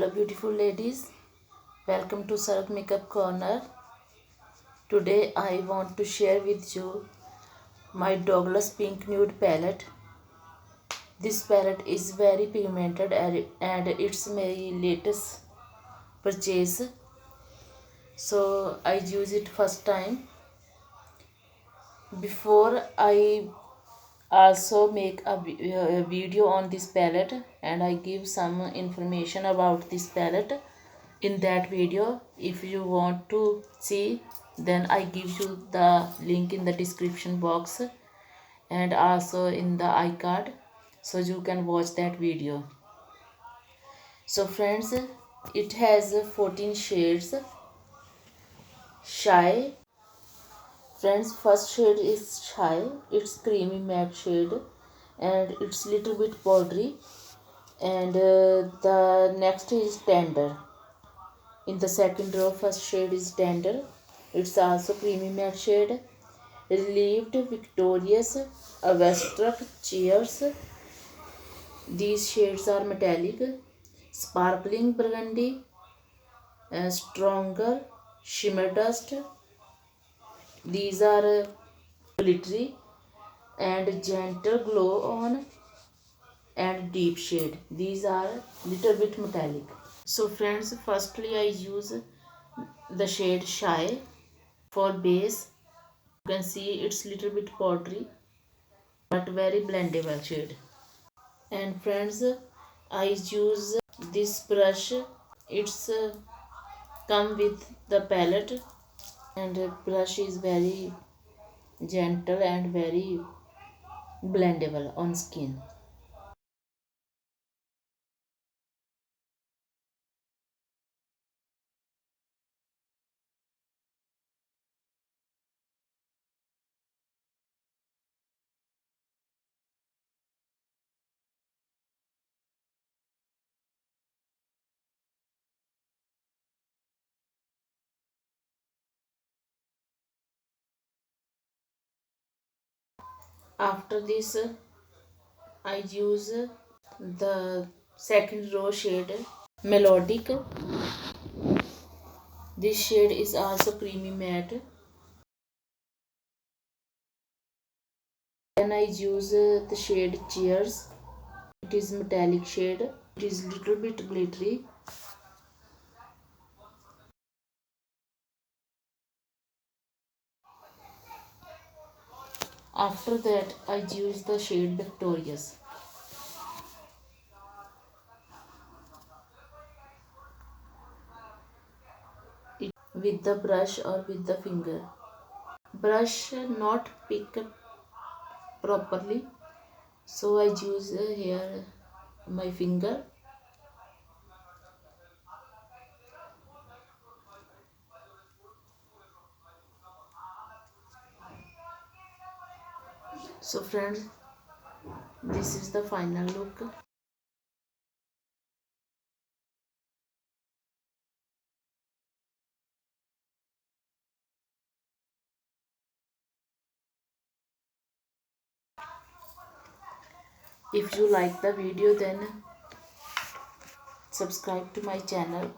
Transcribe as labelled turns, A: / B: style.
A: Hello beautiful ladies, welcome to Sarab Makeup Corner. Today I want to share with you my Douglas Pink Nude palette. This palette is very pigmented and it's my latest purchase. So I use it first time. Before I also make a video on this palette and I give some information about this palette in that video. If you want to see, then I give you the link in the description box and also in the iCard, so you can watch that video. So friends, it has 14 shades. Shy. Friends, first shade is Shy. It's creamy matte shade and it's little bit powdery. And the next is Tender. In the second row, first shade is Tender. It's also creamy matte shade. Relieved, Victorious, Avestruck, Cheers. These shades are metallic. Sparkling Burgundy, Stronger, Shimmer Dust. These are glittery and gentle glow on and deep shade. These are little bit metallic. So friends, firstly I use the shade Shy for base. You can see it's little bit powdery but very blendable shade. And friends, I use this brush. It's come with the palette and the brush is very gentle and very blendable on skin. After this I use the second row shade Melodic. This shade is also creamy matte. Then I use the shade Cheers. It is metallic shade. It is little bit glittery. After that I use the shade Victorious. With the brush or with the finger. Brush not pick up properly, so I use here my finger. So friends, this is the final look. If you like the video, then subscribe to my channel